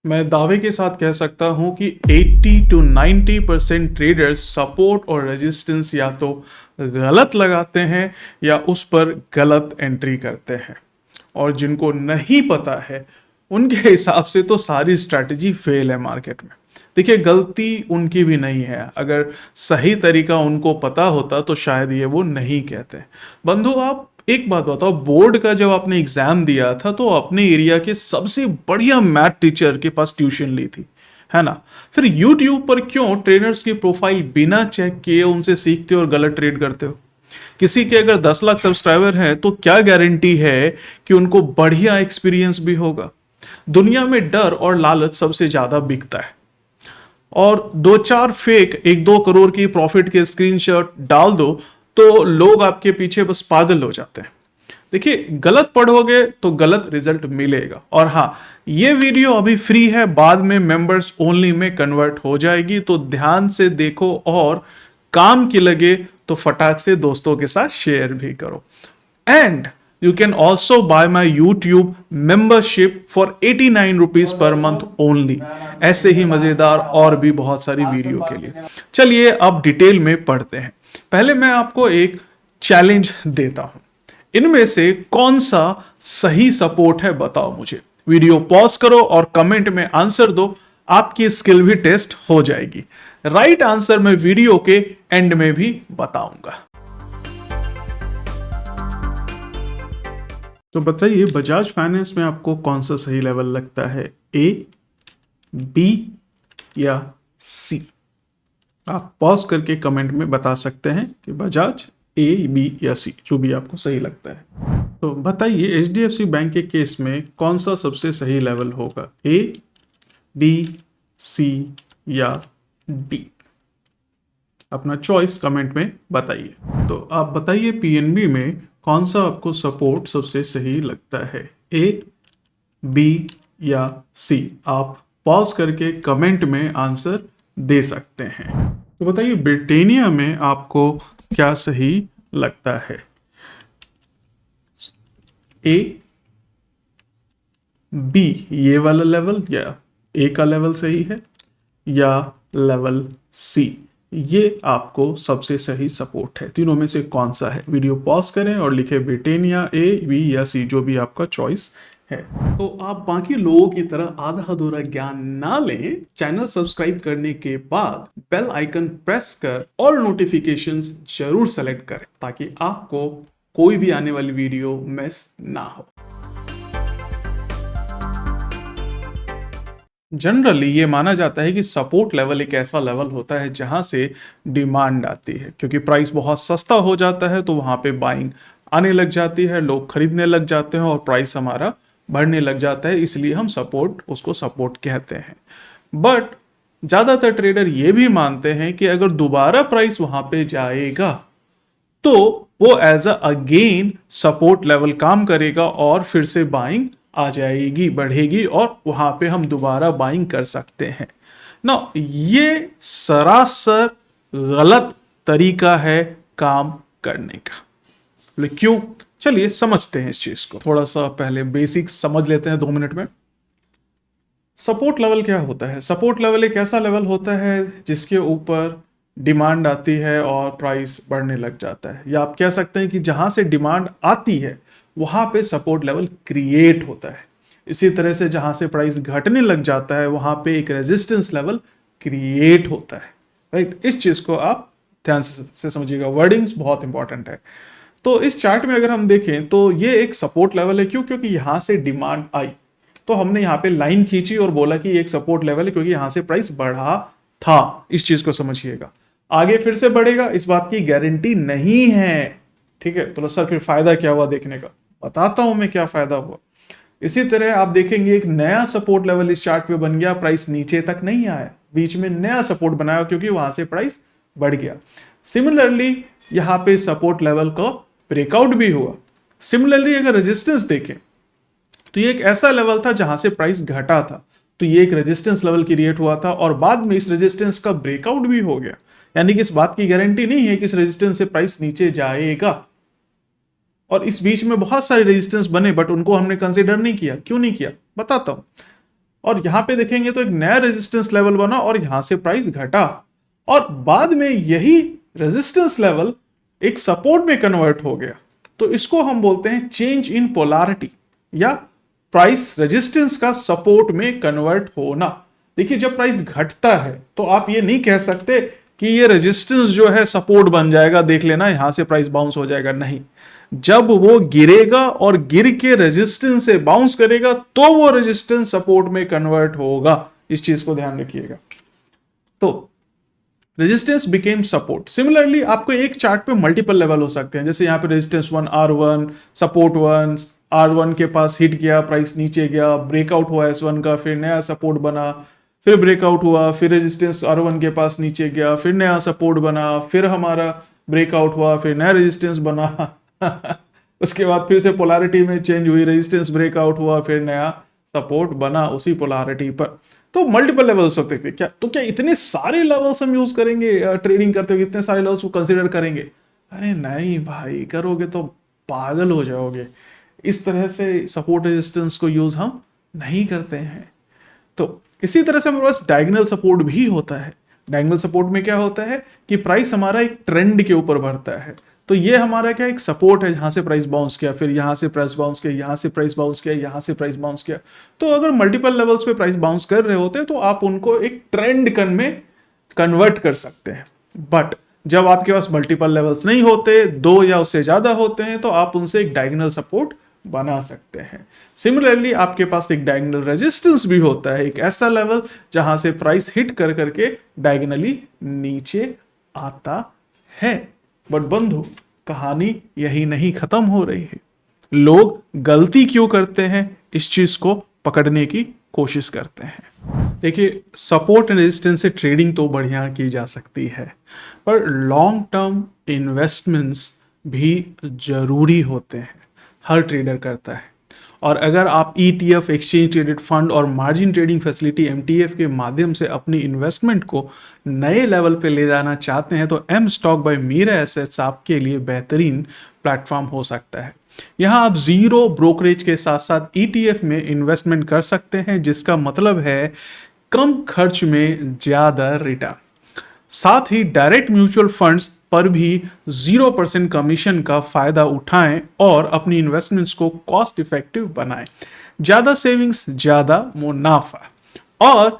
मैं दावे के साथ कह सकता हूं कि 80 to 90% ट्रेडर्स सपोर्ट और रेजिस्टेंस या तो गलत लगाते हैं या उस पर गलत एंट्री करते हैं। और जिनको नहीं पता है उनके हिसाब से तो सारी स्ट्रैटेजी फेल है मार्केट में। देखिए, गलती उनकी भी नहीं है। अगर सही तरीका उनको पता होता तो शायद ये वो नहीं कहते। बंधु, आप एक बात बताओ, बोर्ड का जब आपने एग्जाम दिया था तो अपने एरिया के सबसे बढ़िया मैथ टीचर के पास ट्यूशन ली थी, है ना? फिर यूट्यूब पर क्यों ट्रेनर्स की प्रोफाइल बिना चेक किए उनसे सीखते हो और गलत ट्रेड करते हो? किसी के अगर 10 लाख सब्सक्राइबर हैं तो क्या गारंटी है कि उनको बढ़िया एक्सपीरियंस भी होगा? दुनिया में डर और लालच सबसे ज्यादा बिकता है, और दो चार फेक 1-2 करोड़ की प्रॉफिट के स्क्रीनशॉट डाल दो तो लोग आपके पीछे बस पागल हो जाते हैं। देखिए, गलत पढ़ोगे तो गलत रिजल्ट मिलेगा। और हाँ, ये वीडियो अभी फ्री है, बाद में मेंबर्स ओनली में कन्वर्ट हो जाएगी, तो ध्यान से देखो और काम की लगे तो फटाक से दोस्तों के साथ शेयर भी करो। And you can also buy my YouTube membership for 89 rupees per month only। ऐसे ही मजेदार और भी बहुत सारी वीडियो के लिए। चलिए अब डिटेल में पढ़ते हैं। पहले मैं आपको एक चैलेंज देता हूं, इनमें से कौन सा सही सपोर्ट है बताओ मुझे। वीडियो पॉज करो और कमेंट में आंसर दो, आपकी स्किल भी टेस्ट हो जाएगी। राइट आंसर मैं वीडियो के एंड में भी बताऊंगा। तो बताइए, बजाज फाइनेंस में आपको कौन सा सही लेवल लगता है, ए, बी या सी? आप पॉज करके कमेंट में बता सकते हैं कि बजाज, ए, बी या सी, जो भी आपको सही लगता है। तो बताइए, HDFC बैंक के केस में कौन सा सबसे सही लेवल होगा, ए, बी, सी या डी? अपना चॉइस कमेंट में बताइए। तो आप बताइए, PNB में कौन सा आपको सपोर्ट सबसे सही लगता है, ए, बी या सी? आप पॉज करके कमेंट में आंसर दे सकते हैं। तो बताइए, ब्रिटेनिया में आपको क्या सही लगता है, ए, बी ये वाला लेवल या ए का लेवल सही है, या लेवल सी ये आपको सबसे सही सपोर्ट है? तीनों में से कौन सा है? वीडियो पॉज करें और लिखे ब्रिटेनिया, ए, बी या सी, जो भी आपका चॉइस है। तो आप बाकी लोगों की तरह आधा अधूरा ज्ञान ना लें। चैनल सब्सक्राइब करने के बाद बेल आइकन प्रेस कर ऑल नोटिफिकेशंस जरूर सेलेक्ट करें, ताकि आपको कोई भी आने वाली वीडियो मिस ना हो। जनरली ये माना जाता है कि सपोर्ट लेवल एक ऐसा लेवल होता है जहां से डिमांड आती है, क्योंकि प्राइस बहुत सस्ता हो जाता है तो वहां पे बाइंग आने लग जाती है, लोग खरीदने लग जाते हैं और प्राइस हमारा बढ़ने लग जाता है, इसलिए हम उसको सपोर्ट कहते हैं। बट ज़्यादातर ट्रेडर ये भी मानते हैं कि अगर दोबारा प्राइस वहां पे जाएगा तो वो एज अगेन सपोर्ट लेवल काम करेगा और फिर से बाइंग आ जाएगी, बढ़ेगी और वहां पे हम दोबारा बाइंग कर सकते हैं ना। ये सरासर गलत तरीका है काम करने का। क्यों? चलिए समझते हैं इस चीज को। थोड़ा सा पहले बेसिक्स समझ लेते हैं 2 मिनट में। सपोर्ट लेवल क्या होता है? सपोर्ट लेवल एक ऐसा लेवल होता है जिसके ऊपर डिमांड आती है और प्राइस बढ़ने लग जाता है, या आप कह सकते हैं कि जहां से डिमांड आती है वहां पे सपोर्ट लेवल क्रिएट होता है। इसी तरह से जहां से प्राइस घटने लग जाता है वहां पे एक रेजिस्टेंस लेवल क्रिएट होता है। राइट, इस चीज को आप ध्यान से समझिएगा, वर्डिंग्स बहुत इंपॉर्टेंट है। तो इस चार्ट में अगर हम देखें तो ये एक सपोर्ट लेवल है। क्यों? क्योंकि यहां से डिमांड आई तो हमने यहाँ पे लाइन खींची और बोला कि एक सपोर्ट लेवल है, क्योंकि यहां से प्राइस बढ़ा था। इस चीज को समझिएगा। आगे फिर से बढ़ेगा इस बात की गारंटी नहीं है, ठीक है? तो सर फिर फायदा क्या हुआ देखने का? बताता हूं मैं क्या फायदा हुआ। इसी तरह आप देखेंगे एक नया सपोर्ट लेवल इस चार्ट पे बन गया, प्राइस नीचे तक नहीं आया, बीच में नया सपोर्ट बनाया क्योंकि वहां से प्राइस बढ़ गया। सिमिलरली यहां पे सपोर्ट लेवल का ब्रेकआउट भी हुआ। सिमिलरली अगर रेजिस्टेंस देखें तो ये एक ऐसा लेवल था जहां से प्राइस घटा था, तो ये एक रेजिस्टेंस लेवल क्रिएट हुआ था और बाद में इस रेजिस्टेंस का ब्रेकआउट भी हो गया। यानी कि इस बात की गारंटी नहीं है कि इस रेजिस्टेंस से प्राइस नीचे जाएगा। और इस बीच में बहुत सारे रेजिस्टेंस बने बट उनको हमने कंसीडर नहीं किया। क्यों नहीं किया बताता हूं। और यहां पे देखेंगे तो एक नया रेजिस्टेंस लेवल बना और यहां से प्राइस घटा और बाद में यही रेजिस्टेंस लेवल एक सपोर्ट में कन्वर्ट हो गया। तो इसको हम बोलते हैं चेंज इन पोलारिटी या प्राइस रेजिस्टेंस का सपोर्ट में कन्वर्ट होना। देखिए जब प्राइस घटता है तो आप ये नहीं कह सकते कि ये रेजिस्टेंस जो है सपोर्ट बन जाएगा, देख लेना यहां से प्राइस बाउंस हो जाएगा, नहीं। जब वो गिरेगा और गिर के रेजिस्टेंस से बाउंस करेगा तो वो रेजिस्टेंस सपोर्ट में कन्वर्ट होगा। इस चीज को ध्यान रखिएगा। तो रेजिस्टेंस बिकेम सपोर्ट। सिमिलरली आपको एक चार्ट पे मल्टीपल लेवल हो सकते हैं, जैसे यहां पे रेजिस्टेंस 1 R1, सपोर्ट 1 R1 के पास हिट किया, प्राइस नीचे गया, ब्रेकआउट हुआ S1 का, फिर नया सपोर्ट बना, फिर ब्रेकआउट हुआ, फिर रेजिस्टेंस R1 के पास नीचे गया, फिर नया सपोर्ट बना, फिर हमारा ब्रेकआउट हुआ, फिर नया रेजिस्टेंस बना उसके बाद फिर से पोलैरिटी में चेंज हुई, रेजिस्टेंस ब्रेकआउट हुआ, फिर नया सपोर्ट बना उसी पोलैरिटी पर। तो मल्टीपल लेवल्स होते थे क्या? तो क्या इतने सारे लेवल्स हम यूज करेंगे ट्रेडिंग करते हुए? इतने सारे लेवल्स को कंसीडर करेंगे? अरे नहीं भाई, करोगे तो पागल हो जाओगे। इस तरह से सपोर्ट रेजिस्टेंस को यूज हम नहीं करते हैं। तो इसी तरह से हमारे पास डायगोनल सपोर्ट भी होता है। डायगोनल सपोर्ट में क्या होता है कि प्राइस हमारा एक ट्रेंड के ऊपर बढ़ता है। तो ये हमारा क्या एक सपोर्ट है, यहां से प्राइस बाउंस किया, फिर यहां से प्राइस बाउंस किया, यहां से प्राइस बाउंस किया, यहां से प्राइस बाउंस किया। तो अगर मल्टीपल लेवल्स पे प्राइस बाउंस कर रहे होते हैं तो आप उनको एक ट्रेंड कन में कन्वर्ट कर सकते हैं। बट जब आपके पास मल्टीपल लेवल्स नहीं होते, दो या उससे ज्यादा होते हैं, तो आप उनसे एक डायगोनल सपोर्ट बना सकते हैं। सिमिलरली आपके पास एक डायगोनल रेजिस्टेंस भी होता है, एक ऐसा लेवल जहां से प्राइस हिट कर करके डायगोनली नीचे आता है। बट बंधु, कहानी यही नहीं खत्म हो रही है। लोग गलती क्यों करते हैं, इस चीज को पकड़ने की कोशिश करते हैं। देखिए सपोर्ट एंड रेजिस्टेंस से ट्रेडिंग तो बढ़िया की जा सकती है, पर लॉन्ग टर्म इन्वेस्टमेंट्स भी जरूरी होते हैं। हर ट्रेडर करता है। और अगर आप ETF, एक्सचेंज ट्रेडेड फंड और मार्जिन ट्रेडिंग फैसिलिटी MTF के माध्यम से अपनी इन्वेस्टमेंट को नए लेवल पे ले जाना चाहते हैं तो M stock by Mirae assets आपके लिए बेहतरीन प्लेटफॉर्म हो सकता है। यहाँ आप जीरो ब्रोकरेज के साथ साथ ETF में इन्वेस्टमेंट कर सकते हैं, जिसका मतलब है कम खर्च में ज्यादा रिटर्न। साथ ही डायरेक्ट म्यूचुअल फंड्स पर भी 0% कमीशन का फायदा उठाएं और अपनी इन्वेस्टमेंट्स को कॉस्ट इफेक्टिव बनाएं। ज्यादा सेविंग्स, ज्यादा मुनाफा। और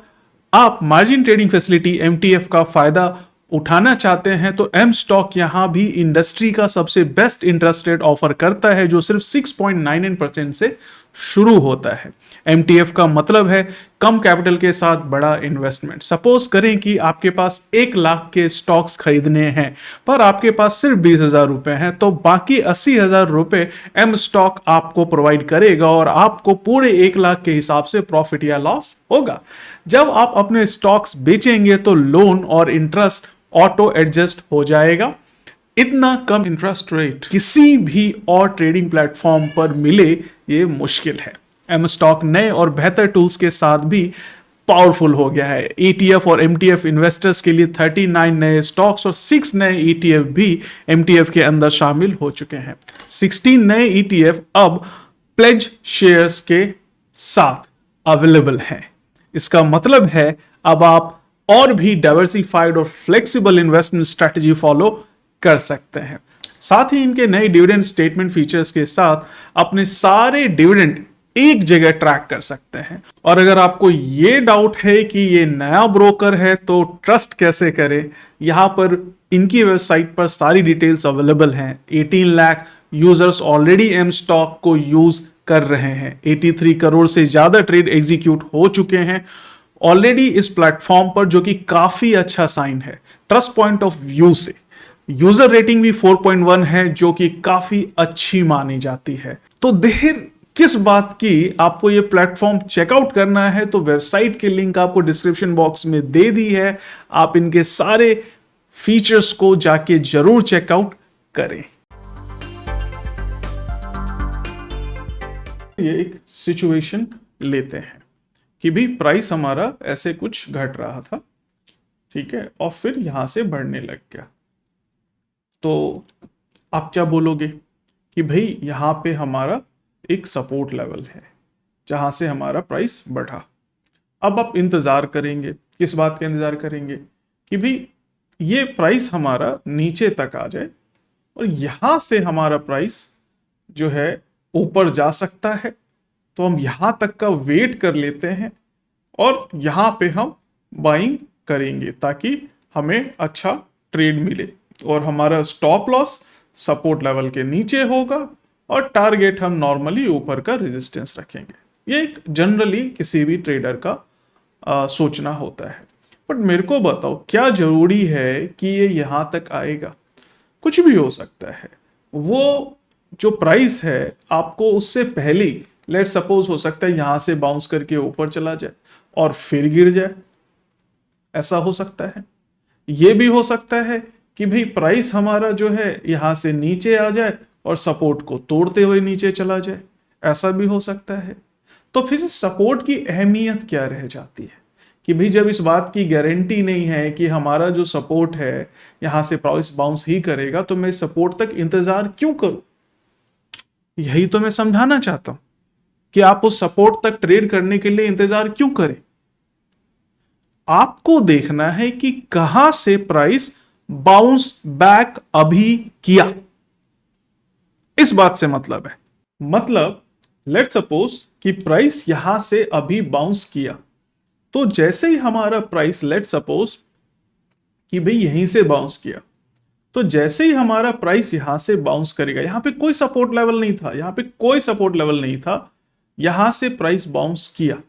आप मार्जिन ट्रेडिंग फैसिलिटी MTF का फायदा उठाना चाहते हैं तो M स्टॉक यहां भी इंडस्ट्री का सबसे बेस्ट इंटरेस्ट रेट ऑफर करता है, जो सिर्फ 6.99% से शुरू होता है। MTF का मतलब है कम कैपिटल के साथ बड़ा इन्वेस्टमेंट। सपोज करें कि आपके पास 1 लाख के स्टॉक्स खरीदने हैं पर आपके पास सिर्फ 20,000 रुपए हैं, तो बाकी 80,000 रुपए M स्टॉक आपको प्रोवाइड करेगा और आपको पूरे 1 लाख के हिसाब से प्रॉफिट या लॉस होगा। जब आप अपने स्टॉक्स बेचेंगे तो लोन और इंटरेस्ट ऑटो एडजस्ट हो जाएगा। इतना कम इंटरेस्ट रेट किसी भी और ट्रेडिंग प्लेटफॉर्म पर मिले ये मुश्किल है। M स्टॉक नए और बेहतर टूल्स के साथ भी पावरफुल हो गया है। ETF और MTF इन्वेस्टर्स के लिए 39 नए स्टॉक्स और 6 नए ETF भी MTF के अंदर शामिल हो चुके हैं। 16 नए ETF अब प्लेज शेयर्स के साथ अवेलेबल हैं। इसका मतलब है अब आप और भी डाइवर्सिफाइड और फ्लेक्सिबल इन्वेस्टमेंट स्ट्रेटजी फॉलो कर सकते हैं। साथ ही इनके नए डिविडेंड स्टेटमेंट फीचर्स के साथ अपने सारे डिविडेंड एक जगह ट्रैक कर सकते हैं। और अगर आपको ये डाउट है कि ये नया ब्रोकर है तो ट्रस्ट कैसे करें, यहां पर इनकी वेबसाइट पर सारी डिटेल्स अवेलेबल हैं। 18 lakh users already M stock को यूज कर रहे हैं। 83 करोड़ से ज्यादा ट्रेड एग्जीक्यूट हो चुके हैं ऑलरेडी इस प्लेटफॉर्म पर, जो कि काफी अच्छा साइन है। ट्रस्ट पॉइंट ऑफ व्यू से यूजर रेटिंग भी 4.1 है, जो कि काफी अच्छी मानी जाती है। तो देर किस बात की, आपको ये प्लेटफॉर्म चेकआउट करना है तो वेबसाइट की लिंक आपको डिस्क्रिप्शन बॉक्स में दे दी है। आप इनके सारे फीचर्स को जाके जरूर चेकआउट करें। ये एक सिचुएशन लेते हैं कि भी प्राइस हमारा ऐसे कुछ घट रहा था, ठीक है, और फिर यहां से बढ़ने लग गया। तो आप क्या बोलोगे कि भाई यहां पे हमारा एक सपोर्ट लेवल है जहां से हमारा प्राइस बढ़ा। अब आप इंतजार करेंगे, किस बात का इंतजार करेंगे कि भाई ये प्राइस हमारा नीचे तक आ जाए और यहां से हमारा प्राइस जो है ऊपर जा सकता है, तो हम यहां तक का वेट कर लेते हैं और यहां पे हम बाइंग करेंगे ताकि हमें अच्छा ट्रेड मिले और हमारा स्टॉप लॉस सपोर्ट लेवल के नीचे होगा और टारगेट हम नॉर्मली ऊपर का रेजिस्टेंस रखेंगे। ये एक जनरली किसी भी ट्रेडर का सोचना होता है। बट मेरे को बताओ, क्या जरूरी है कि ये यहां तक आएगा? कुछ भी हो सकता है। वो जो प्राइस है आपको उससे पहले, लेट सपोज हो सकता है यहां से बाउंस करके ऊपर चला जाए और फिर गिर जाए, ऐसा हो सकता है। ये भी हो सकता है कि भाई प्राइस हमारा जो है यहां से नीचे आ जाए और सपोर्ट को तोड़ते हुए नीचे चला जाए, ऐसा भी हो सकता है। तो फिर सपोर्ट की अहमियत क्या रह जाती है कि भाई जब इस बात की गारंटी नहीं है कि हमारा जो सपोर्ट है यहां से प्राइस बाउंस ही करेगा, तो मैं सपोर्ट तक इंतजार क्यों करूं? यही तो मैं समझाना चाहता हूं कि आप उस सपोर्ट तक ट्रेड करने के लिए इंतजार क्यों करें। आपको देखना है कि कहां से प्राइस बाउंस बैक अभी किया, इस बात से मतलब है। मतलब लेट सपोज कि प्राइस यहां से अभी बाउंस किया, तो जैसे ही हमारा प्राइस लेट सपोज कि भाई यहीं से बाउंस किया, तो जैसे ही हमारा प्राइस यहां से बाउंस करेगा, यहां पे कोई सपोर्ट लेवल नहीं था, यहां पे कोई सपोर्ट लेवल नहीं था, यहां से प्राइस बाउंस किया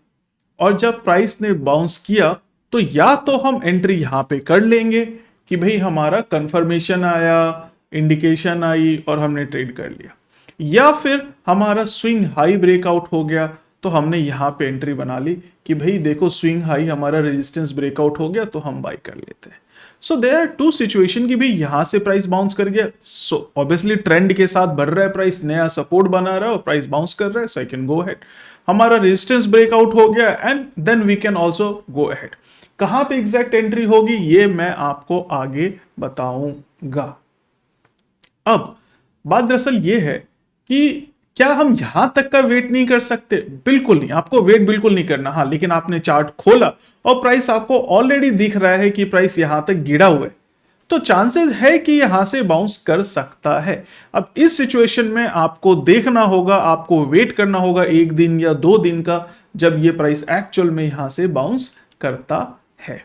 और जब प्राइस ने बाउंस किया तो या तो हम एंट्री यहां पे कर लेंगे कि भाई हमारा कंफर्मेशन आया, इंडिकेशन आई और हमने ट्रेड कर लिया, या फिर हमारा स्विंग हाई ब्रेकआउट हो गया तो हमने यहां पे एंट्री बना ली कि भाई देखो स्विंग हाई हमारा रेजिस्टेंस ब्रेकआउट हो गया तो हम बाय कर लेते हैं। So there are two situation कि भाई यहां से प्राइस बाउंस कर गया, सो ऑब्वियसली ट्रेंड के साथ बढ़ रहा है प्राइस, नया सपोर्ट बना रहा है और प्राइस बाउंस कर रहा है, so I can go ahead. हमारा रेजिस्टेंस ब्रेकआउट हो गया and then we can also go ahead. कहां पे एग्जैक्ट एंट्री होगी ये मैं आपको आगे बताऊंगा। अब बात दरअसल ये है कि क्या हम यहां तक का वेट नहीं कर सकते? बिल्कुल नहीं, आपको वेट बिल्कुल नहीं करना। हाँ, लेकिन आपने चार्ट खोला और प्राइस आपको ऑलरेडी दिख रहा है कि प्राइस यहां तक गिरा हुआ है, तो चांसेस है कि यहां से बाउंस कर सकता है। अब इस सिचुएशन में आपको देखना होगा, आपको वेट करना होगा एक दिन या 2 दिन का, जब ये प्राइस एक्चुअल में यहां से बाउंस करता है।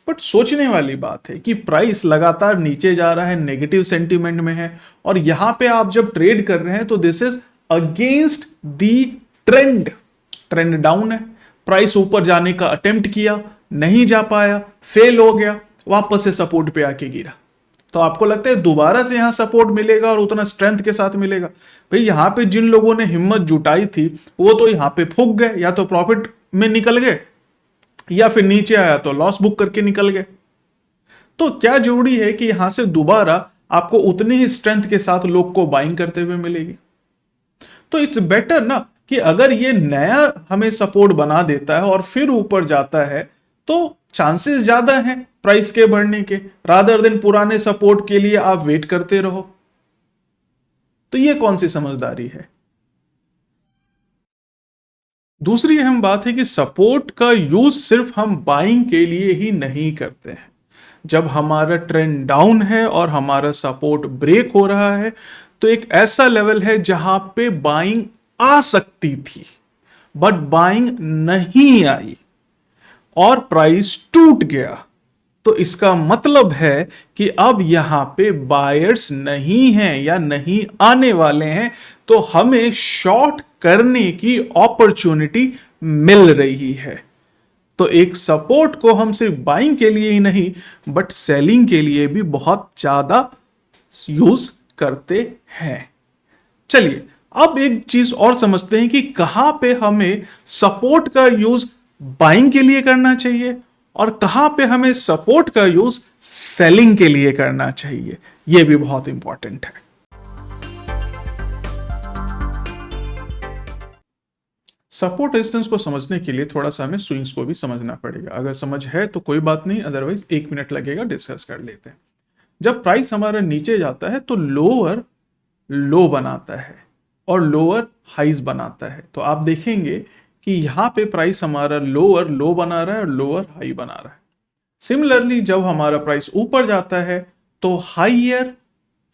बट सोचने वाली बात है कि प्राइस लगातार नीचे जा रहा है, नेगेटिव सेंटीमेंट में है और यहां पे आप जब ट्रेड कर रहे हैं तो this is against the trend. Trend down है, प्राइस ऊपर जाने का अटेम्प्ट किया, नहीं जा पाया, फेल हो गया, वापस से सपोर्ट पे आके गिरा। तो आपको लगता है दोबारा से यहां सपोर्ट मिलेगा और उतना स्ट्रेंथ के साथ मिलेगा? भाई यहां पे जिन लोगों ने हिम्मत जुटाई थी वो तो यहां पे फूक गए, या तो प्रॉफिट में निकल गए या फिर नीचे आया तो लॉस बुक करके निकल गए। तो क्या जरूरी है कि यहां से दोबारा आपको उतनी ही स्ट्रेंथ के साथ लोग को बाइंग करते हुए मिलेगी? तो इट्स बेटर ना कि अगर ये नया हमें सपोर्ट बना देता है और फिर ऊपर जाता है तो चांसेस ज्यादा हैं प्राइस के बढ़ने के, रादर देन पुराने सपोर्ट के लिए आप वेट करते रहो। तो ये कौन सी समझदारी है? दूसरी अहम बात है कि सपोर्ट का यूज सिर्फ हम बाइंग के लिए ही नहीं करते हैं। जब हमारा ट्रेंड डाउन है और हमारा सपोर्ट ब्रेक हो रहा है तो एक ऐसा लेवल है जहां पे बाइंग आ सकती थी बट बाइंग नहीं आई और प्राइस टूट गया, तो इसका मतलब है कि अब यहां पे बायर्स नहीं हैं या नहीं आने वाले हैं, तो हमें शॉर्ट करने की अपॉर्चुनिटी मिल रही है। तो एक सपोर्ट को हम सिर्फ बाइंग के लिए ही नहीं बट सेलिंग के लिए भी बहुत ज्यादा यूज करते हैं। चलिए अब एक चीज और समझते हैं कि कहां पे हमें सपोर्ट का यूज बाइंग के लिए करना चाहिए और कहां पे हमें सपोर्ट का यूज सेलिंग के लिए करना चाहिए। यह भी बहुत इंपॉर्टेंट है। सपोर्ट रेजिस्टेंस को समझने के लिए थोड़ा सा हमें स्विंग्स को भी समझना पड़ेगा। अगर समझ है तो कोई बात नहीं, अदरवाइज 1 मिनट लगेगा, डिस्कस कर लेते हैं। जब प्राइस हमारा नीचे जाता है तो लोअर लो बनाता है और लोअर हाइज बनाता है। तो आप देखेंगे कि यहाँ पे प्राइस हमारा लोअर लो बना रहा है और लोअर हाई बना रहा है। सिमिलरली जब हमारा प्राइस ऊपर जाता है तो हाइयर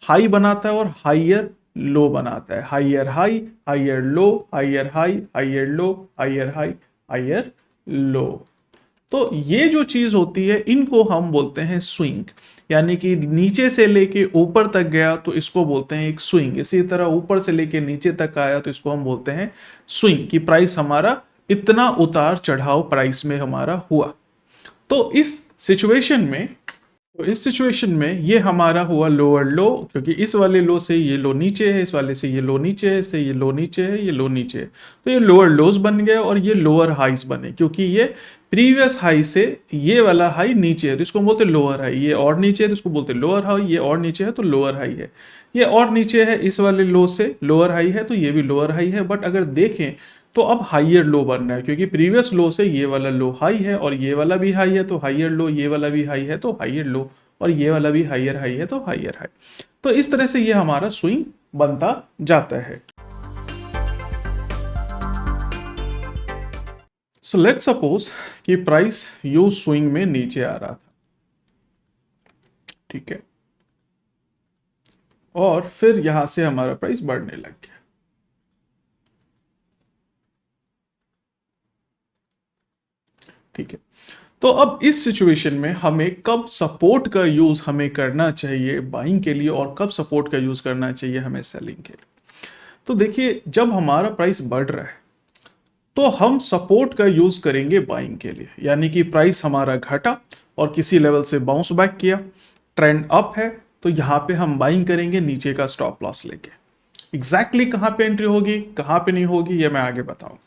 हाई बनाता है और हाइयर लो बनाता है, हाइयर हाई, हाइयर लो, हाइयर हाई, हाइयर लो, हाइयर हाई, हाइयर लो। तो ये जो चीज होती है इनको हम बोलते हैं स्विंग, यानी कि नीचे से लेके ऊपर तक गया तो इसको बोलते हैं एक स्विंग। इसी तरह ऊपर से लेके नीचे तक आया तो इसको हम बोलते हैं स्विंग, कि प्राइस हमारा इतना उतार चढ़ाव प्राइस में हमारा हुआ। तो इस सिचुएशन में ये हमारा हुआ लोअर लो, क्योंकि इस वाले लो से ये लो नीचे है, इस वाले से ये लो नीचे है, इससे ये लो नीचे है, ये लो नीचे है, तो ये लोअर लोज बन गए और ये लोअर हाइज बने, क्योंकि ये प्रीवियस हाई से ये वाला हाई नीचे है तो इसको बोलते लोअर हाई, ये और नीचे है तो इसको बोलते लोअर हाई, ये और नीचे है तो लोअर हाई है, ये और नीचे है इस वाले लो से लोअर हाई है तो ये भी लोअर हाई है। बट अगर देखें तो अब हाइयर लो बन रहा है, क्योंकि प्रीवियस लो से ये वाला लो हाई है और ये वाला भी हाई है तो हाइयर लो, ये वाला भी हाई है तो हाइयर लो, और ये वाला भी हाइयर हाई है तो हाइयर हाई। तो इस तरह से ये हमारा स्विंग बनता जाता है। सो लेट्स सपोज कि प्राइस यू स्विंग में नीचे आ रहा था, ठीक है, और फिर यहां से हमारा प्राइस बढ़ने लग गया। ठीक है, तो अब इस सिचुएशन में हमें कब सपोर्ट का यूज हमें करना चाहिए बाइंग के लिए और कब सपोर्ट का यूज करना चाहिए हमें सेलिंग के लिए। तो देखिए, जब हमारा प्राइस बढ़ रहा है तो हम सपोर्ट का यूज करेंगे बाइंग के लिए, यानी कि प्राइस हमारा घटा और किसी लेवल से बाउंस बैक किया, ट्रेंड अप है, तो यहां पे हम बाइंग करेंगे नीचे का स्टॉप लॉस लेके। एग्जैक्टली कहां पे एंट्री होगी कहां पे नहीं होगी ये मैं आगे बताऊंगा।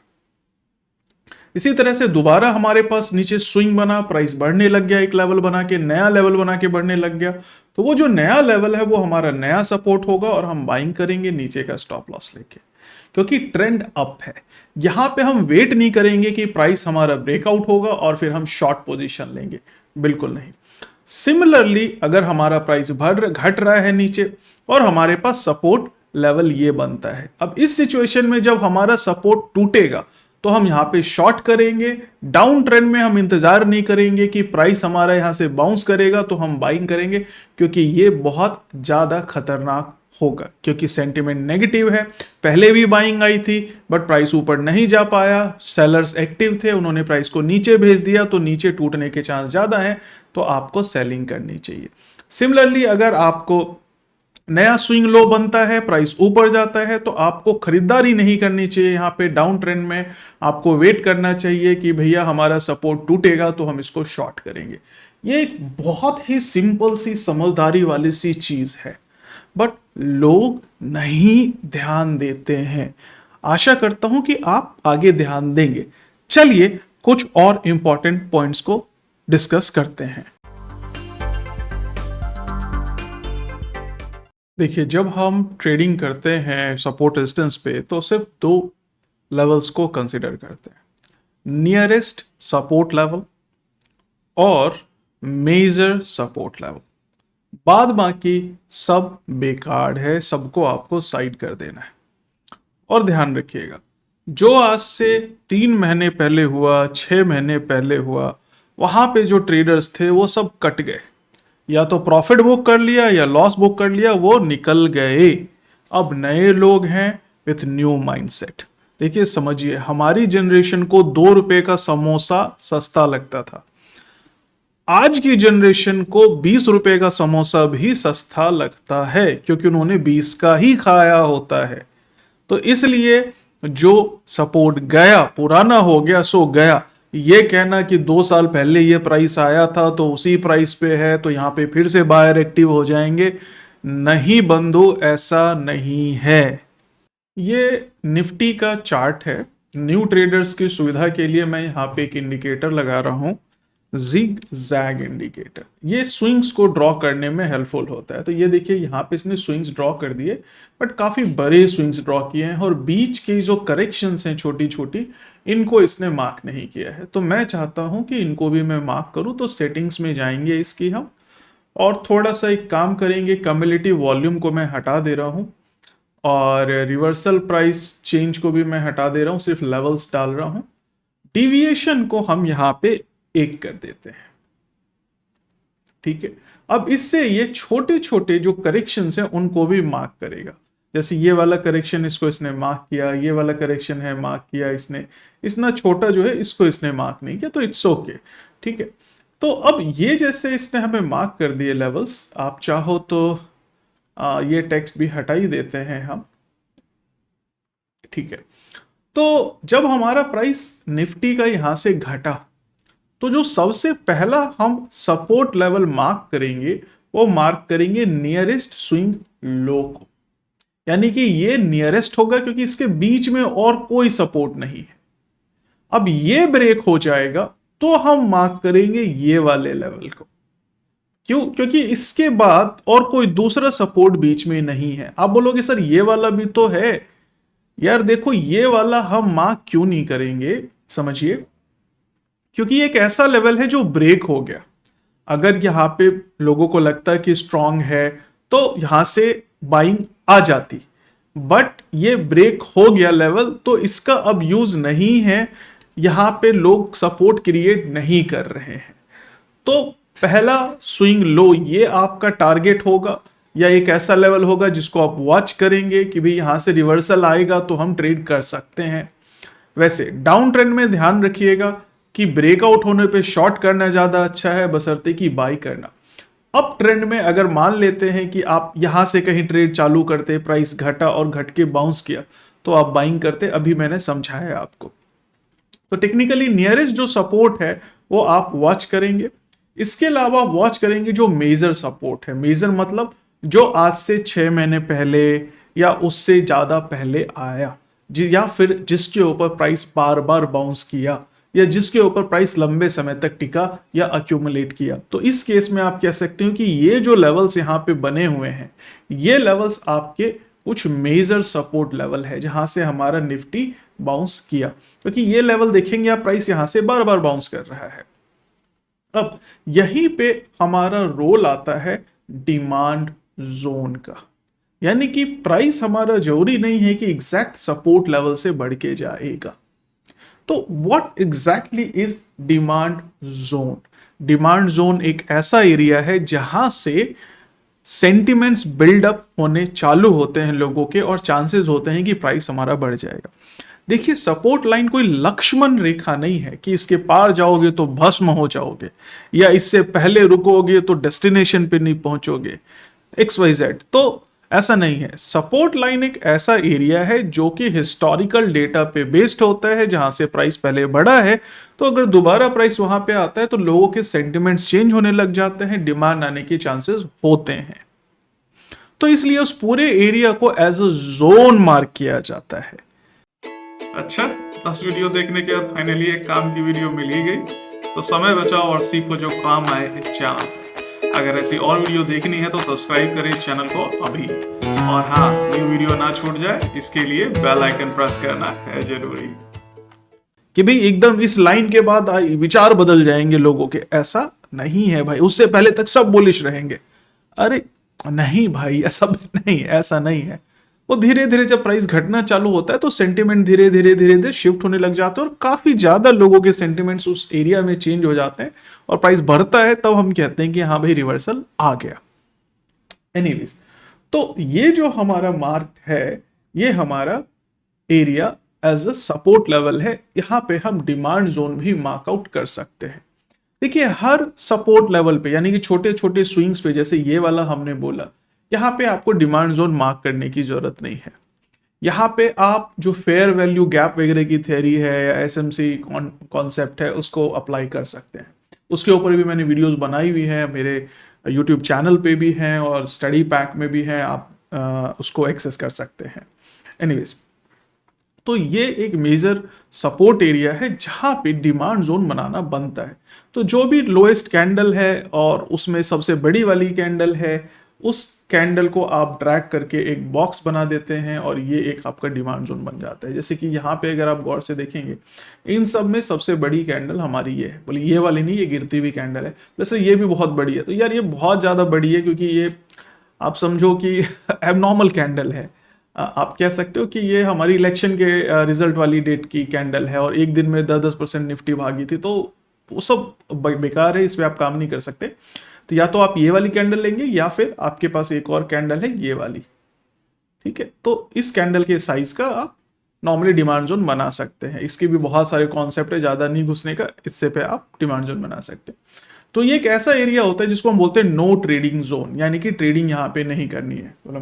इसी तरह से दोबारा हमारे पास नीचे स्विंग बना, प्राइस बढ़ने लग गया, एक लेवल बना के नया लेवल बना के बढ़ने लग गया, तो वो जो नया लेवल है वो हमारा नया सपोर्ट होगा और हम बाइंग करेंगे नीचे का स्टॉप लॉस लेके, क्योंकि ट्रेंड अप है। यहां पे हम वेट नहीं करेंगे कि प्राइस हमारा ब्रेकआउट होगा और फिर हम शॉर्ट पोजीशन लेंगे, बिल्कुल नहीं। सिमिलरली अगर हमारा प्राइस घट रहा है नीचे और हमारे पास सपोर्ट लेवल ये बनता है, अब इस सिचुएशन में जब हमारा सपोर्ट टूटेगा तो हम यहां पे शॉर्ट करेंगे। डाउन ट्रेंड में हम इंतजार नहीं करेंगे कि प्राइस हमारा यहां से बाउंस करेगा तो हम बाइंग करेंगे, क्योंकि ये बहुत ज्यादा खतरनाक होगा, क्योंकि सेंटिमेंट नेगेटिव है। पहले भी बाइंग आई थी बट प्राइस ऊपर नहीं जा पाया, सेलर्स एक्टिव थे, उन्होंने प्राइस को नीचे भेज दिया, तो नीचे टूटने के चांस ज्यादा है, तो आपको सेलिंग करनी चाहिए। सिमिलरली अगर आपको नया स्विंग लो बनता है, प्राइस ऊपर जाता है, तो आपको खरीदारी नहीं करनी चाहिए। यहां पे डाउन ट्रेंड में आपको वेट करना चाहिए कि भैया हमारा सपोर्ट टूटेगा तो हम इसको शॉर्ट करेंगे। ये एक बहुत ही सिंपल सी समझदारी वाली सी चीज है, बट लोग नहीं ध्यान देते हैं। आशा करता हूं कि आप आगे ध्यान देंगे। चलिए कुछ और इंपॉर्टेंट पॉइंट्स को डिस्कस करते हैं। देखिए, जब हम ट्रेडिंग करते हैं सपोर्ट रेजिस्टेंस पे तो सिर्फ दो लेवल्स को कंसिडर करते हैं, नियरेस्ट सपोर्ट लेवल और मेजर सपोर्ट लेवल। बाद बाकी सब बेकार है, सबको आपको साइड कर देना है। और ध्यान रखिएगा, जो आज से 3 महीने पहले हुआ, 6 महीने पहले हुआ, वहां पे जो ट्रेडर्स थे वो सब कट गए, या तो प्रॉफिट बुक कर लिया या लॉस बुक कर लिया, वो निकल गए। अब नए लोग हैं विथ न्यू माइंडसेट। देखिए समझिए, हमारी जनरेशन को 2 रुपए का समोसा सस्ता लगता था, आज की जनरेशन को 20 रुपए का समोसा भी सस्ता लगता है, क्योंकि उन्होंने 20 का ही खाया होता है। तो इसलिए जो सपोर्ट गया, पुराना हो गया सो गया। ये कहना कि 2 साल पहले ये प्राइस आया था तो उसी प्राइस पे है तो यहां पे फिर से बायर एक्टिव हो जाएंगे, नहीं बंधु, ऐसा नहीं है। ये निफ्टी का चार्ट है। न्यू ट्रेडर्स की सुविधा के लिए मैं यहाँ पे एक इंडिकेटर लगा रहा हूँ, जिग जैग इंडिकेटर। ये स्विंग्स को ड्रॉ करने में हेल्पफुल होता है। तो ये देखिए, यहाँ पे इसने स्विंग्स ड्रॉ कर दिए, बट काफी बड़े स्विंग्स ड्रॉ किए हैं, और बीच की जो करेक्शंस हैं छोटी छोटी, इनको इसने मार्क नहीं किया है। तो मैं चाहता हूं कि इनको भी मैं मार्क करूं। तो सेटिंग्स में जाएंगे इसकी हम, और थोड़ा सा एक काम करेंगे, कम्युलेटिव वॉल्यूम को मैं हटा दे रहा हूं, और रिवर्सल प्राइस चेंज को भी मैं हटा दे रहा हूं, सिर्फ लेवल्स डाल रहा हूं। डिविएशन को हम यहां पे 1 कर देते हैं। ठीक है, अब इससे ये छोटे छोटे जो करेक्शंस हैं उनको भी मार्क करेगा। जैसे ये वाला करेक्शन इसको इसने मार्क किया, ये वाला करेक्शन है मार्क किया इसने, इतना छोटा जो है इसको इसने मार्क नहीं किया, तो इट्स ओके। ठीक है, तो अब ये जैसे इसने हमें मार्क कर दिए लेवल्स, आप चाहो तो ये टेक्स्ट भी हटा ही देते हैं हम। ठीक है, तो जब हमारा प्राइस निफ्टी का यहां से घटा, तो जो सबसे पहला हम सपोर्ट लेवल मार्क करेंगे वो मार्क करेंगे नियरेस्ट स्विंग लो को, यानी कि ये नियरेस्ट होगा क्योंकि इसके बीच में और कोई सपोर्ट नहीं है। अब ये ब्रेक हो जाएगा तो हम मार्क करेंगे ये वाले लेवल को। क्यों? क्योंकि इसके बाद और कोई दूसरा सपोर्ट बीच में नहीं है। आप बोलोगे सर ये वाला भी तो है। यार देखो, ये वाला हम मार्क क्यों नहीं करेंगे, समझिए, क्योंकि एक ऐसा लेवल है जो ब्रेक हो गया। अगर यहां पे लोगों को लगता है कि स्ट्रांग है तो यहां से बाइंग आ जाती, बट ये ब्रेक हो गया लेवल, तो इसका अब यूज नहीं है, यहां पे लोग सपोर्ट क्रिएट नहीं कर रहे हैं। तो पहला स्विंग लो ये आपका टारगेट होगा, या एक ऐसा लेवल होगा जिसको आप वॉच करेंगे कि भाई यहां से रिवर्सल आएगा तो हम ट्रेड कर सकते हैं। वैसे डाउन ट्रेंड में ध्यान रखिएगा कि ब्रेकआउट होने पे शॉर्ट करना ज्यादा अच्छा है, बशर्ते कि बाई करना। अप ट्रेंड में अगर मान लेते हैं कि आप यहां से कहीं ट्रेड चालू करते, प्राइस घटा और घट के बाउंस किया, तो आप बाइंग करते। अभी मैंने समझाया आपको। तो टेक्निकली नियरेस्ट जो सपोर्ट है वो आप वॉच करेंगे। इसके अलावा वॉच करेंगे जो मेजर सपोर्ट है। मेजर मतलब जो आज से 6 महीने पहले या उससे ज्यादा पहले आया, या फिर जिसके ऊपर प्राइस बार बार बाउंस किया, या जिसके ऊपर प्राइस लंबे समय तक टिका या अक्यूमुलेट किया। तो इस केस में आप कह सकते हो कि ये जो लेवल्स यहाँ पे बने हुए हैं, ये लेवल्स आपके कुछ मेजर सपोर्ट लेवल है जहां से हमारा निफ्टी बाउंस किया। क्योंकि ये लेवल देखेंगे आप, प्राइस यहां से बार बार बाउंस कर रहा है। अब यहीं पे हमारा रोल आता है डिमांड जोन का, यानी कि प्राइस हमारा जरूरी नहीं है कि एग्जैक्ट सपोर्ट लेवल से बढ़ के जाएगा। तो what exactly is demand zone? Demand zone एक ऐसा एरिया है जहां से सेंटिमेंट्स बिल्डअप होने चालू होते हैं लोगों के, और चांसेस होते हैं कि प्राइस हमारा बढ़ जाएगा। देखिए, सपोर्ट लाइन कोई लक्ष्मण रेखा नहीं है कि इसके पार जाओगे तो भस्म हो जाओगे, या इससे पहले रुकोगे तो डेस्टिनेशन पे नहीं पहुंचोगे, XYZ। तो ऐसा नहीं है। सपोर्ट लाइन एक ऐसा एरिया है जो कि हिस्टोरिकल डेटा पे बेस्ड होता है, जहां से प्राइस पहले बढ़ा है, तो अगर दोबारा प्राइस वहां पे आता है तो लोगों के सेंटिमेंट्स चेंज होने लग जाते हैं, डिमांड आने के चांसेस होते हैं। तो इसलिए उस पूरे एरिया को एज अ जोन मार्क किया जाता है। अच्छा, 10 वीडियो देखने के बाद फाइनली एक काम की वीडियो मिल ही गई, तो समय बचाओ और सीखो जो काम आए इस चैनल। अगर ऐसी और वीडियो देखनी है तो सब्सक्राइब करें चैनल को अभी, और हाँ, न्यू वीडियो ना छूट जाए इसके लिए बेल आइकन प्रेस करना है जरूरी। कि भाई एकदम इस लाइन के बाद विचार बदल जाएंगे लोगों के, ऐसा नहीं है भाई। उससे पहले तक सब बुलिश रहेंगे। अरे नहीं भाई, ऐसा नहीं, ऐसा नहीं है। वो धीरे धीरे जब प्राइस घटना चालू होता है तो सेंटिमेंट धीरे धीरे शिफ्ट होने लग जाते हैं, और काफी ज्यादा लोगों के सेंटिमेंट्स उस एरिया में चेंज हो जाते हैं, और प्राइस बढ़ता है, तब हम कहते हैं कि हाँ भाई रिवर्सल आ गया। एनीवेज, तो ये जो हमारा मार्क है, ये हमारा area as a support level है। यहां पे हम डिमांड जोन भी मार्कआउट कर सकते हैं। देखिए, हर सपोर्ट लेवल पे, यानी कि छोटे छोटे स्विंग्स पे, जैसे ये वाला हमने बोला, यहां पे आपको डिमांड जोन मार्क करने की जरूरत नहीं है। यहां पे आप जो फेयर वैल्यू गैप वगैरह की थ्योरी है या SMC कॉन्सेप्ट है, उसको अप्लाई कर सकते हैं। उसके ऊपर भी मैंने वीडियोस बनाई हुई है, मेरे यूट्यूब चैनल पे भी हैं और स्टडी पैक में भी हैं, आप उसको एक्सेस कर सकते हैं। एनीवेज, तो ये एक मेजर सपोर्ट एरिया है जहां पे डिमांड जोन बनाना बनता है। तो जो भी लोएस्ट कैंडल है और उसमें सबसे बड़ी वाली कैंडल है, उस कैंडल को आप ड्रैग करके एक बॉक्स बना देते हैं, और ये एक आपका डिमांड जोन बन जाता है। जैसे कि यहाँ पे अगर आप गौर से देखेंगे, इन सब में सबसे बड़ी कैंडल हमारी ये है। बोले ये वाली नहीं, ये गिरती हुई कैंडल है। वैसे ये भी बहुत बड़ी है, तो यार ये बहुत ज़्यादा बड़ी है, क्योंकि ये आप समझो कि एबनॉर्मल कैंडल है। आप कह सकते हो कि ये हमारी इलेक्शन के रिजल्ट वाली डेट की कैंडल है और एक दिन में 10-10% निफ्टी भागी थी, तो वो सब बेकार है, इस पे आप काम नहीं कर सकते। तो या तो आप ये वाली कैंडल लेंगे या फिर आपके पास एक और कैंडल है ये वाली, ठीक है। तो इस कैंडल के साइज का आप नॉर्मली डिमांड जोन बना सकते हैं। इसके भी बहुत सारे कॉन्सेप्ट है, ज्यादा नहीं घुसने का, इससे पे आप डिमांड जोन बना सकते हैं। तो ये एक ऐसा एरिया होता है जिसको हम बोलते हैं नो ट्रेडिंग जोन, यानी कि ट्रेडिंग यहाँ पे नहीं करनी है। तो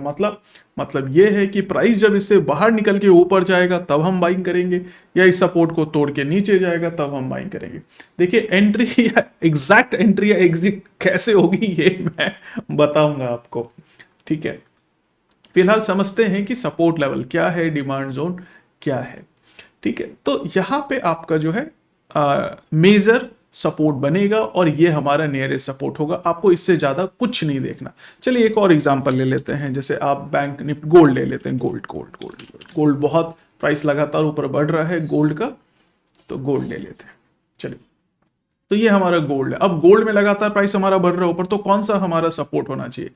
मतलब ये है कि प्राइस जब इससे बाहर निकल के ऊपर जाएगा तब हम बाइंग करेंगे, या इस सपोर्ट को तोड़ के नीचे जाएगा तब हम बाइंग करेंगे। देखिए एंट्री या एग्जैक्ट एंट्री या एग्जिट कैसे होगी ये मैं बताऊंगा आपको, ठीक है। फिलहाल समझते हैं कि सपोर्ट लेवल क्या है, डिमांड जोन क्या है, ठीक है। तो यहां पे आपका जो है मेजर सपोर्ट बनेगा और ये हमारा नियरेस्ट सपोर्ट होगा। आपको इससे ज्यादा कुछ नहीं देखना। चलिए एक और एग्जांपल ले लेते हैं, जैसे आप बैंक निफ्टी गोल्ड ले लेते हैं। गोल्ड बहुत प्राइस लगातार ऊपर बढ़ रहा है गोल्ड का, तो गोल्ड ले लेते हैं। चलिए, तो ये हमारा गोल्ड है। अब गोल्ड में लगातार प्राइस हमारा बढ़ रहा है ऊपर, तो कौन सा हमारा सपोर्ट होना चाहिए?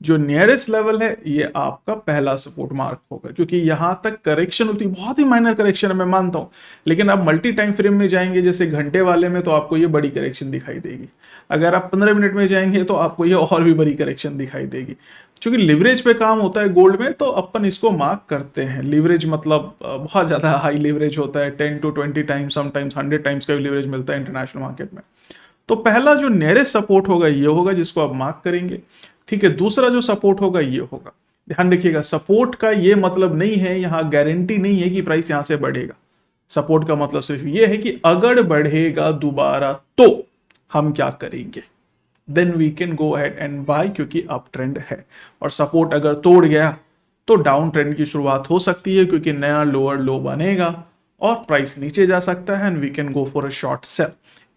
जो नियरेस्ट लेवल है ये आपका पहला सपोर्ट मार्क होगा, क्योंकि यहां तक करेक्शन होती है, बहुत ही माइनर करेक्शन है मैं मानता हूं, लेकिन आप मल्टी टाइम फ्रेम में जाएंगे जैसे घंटे वाले में, तो आपको ये बड़ी करेक्शन दिखाई देगी। अगर आप 15 मिनट में जाएंगे तो आपको ये और भी बड़ी करेक्शन दिखाई देगी। क्योंकि लिवरेज पे काम होता है गोल्ड में, तो अपन इसको मार्क करते हैं। लिवरेज मतलब बहुत ज्यादा हाई लिवरेज होता है, 10 to 20 टाइम्स, समटाइम्स 100 टाइम्स का भी लिवरेज मिलता है इंटरनेशनल मार्केट में। तो पहला जो नियरेस्ट सपोर्ट होगा ये होगा, जिसको आप मार्क करेंगे, ठीक है। दूसरा जो सपोर्ट होगा ये होगा। ध्यान रखिएगा, सपोर्ट का ये मतलब नहीं है, यहां गारंटी नहीं है कि प्राइस यहां से बढ़ेगा। सपोर्ट का मतलब सिर्फ ये है कि अगर बढ़ेगा दोबारा तो हम क्या करेंगे, then we can go ahead and buy, क्योंकि अप ट्रेंड है। और सपोर्ट अगर तोड़ गया तो डाउन ट्रेंड की शुरुआत हो सकती है, क्योंकि नया लोअर लो बनेगा और प्राइस नीचे जा सकता है, and we can go for a short sell.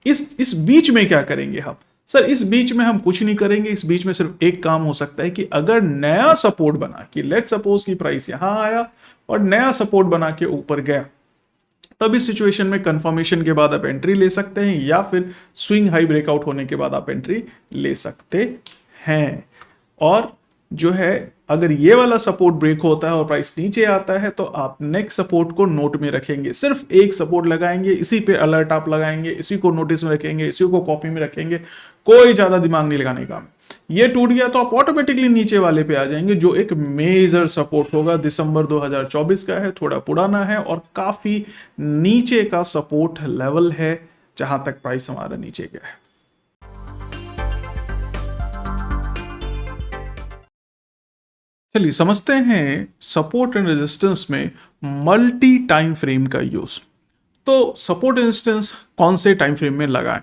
इस बीच में क्या करेंगे हम? सर इस बीच में हम कुछ नहीं करेंगे। इस बीच में सिर्फ एक काम हो सकता है कि अगर नया सपोर्ट बना कि लेट सपोज की प्राइस यहां आया और नया सपोर्ट बना के ऊपर गया, तब इस सिचुएशन में कंफर्मेशन के बाद आप एंट्री ले सकते हैं, या फिर स्विंग हाई ब्रेकआउट होने के बाद आप एंट्री ले सकते हैं। और जो है अगर ये वाला सपोर्ट ब्रेक होता है और प्राइस नीचे आता है, तो आप नेक्स्ट सपोर्ट को नोट में रखेंगे। सिर्फ एक सपोर्ट लगाएंगे, इसी पे अलर्ट आप लगाएंगे, इसी को नोटिस में रखेंगे, इसी को कॉपी में रखेंगे, कोई ज्यादा दिमाग नहीं लगाने का। ये टूट गया तो आप ऑटोमेटिकली नीचे वाले पे आ जाएंगे, जो एक मेजर सपोर्ट होगा। दिसंबर 2024 का है, थोड़ा पुराना है और काफी नीचे का सपोर्ट लेवल है, जहां तक प्राइस हमारा नीचे गया है। चलिए समझते हैं सपोर्ट एंड रेजिस्टेंस में मल्टी टाइम फ्रेम का यूज। तो सपोर्ट रेजिस्टेंस कौन से टाइम फ्रेम में लगाएं?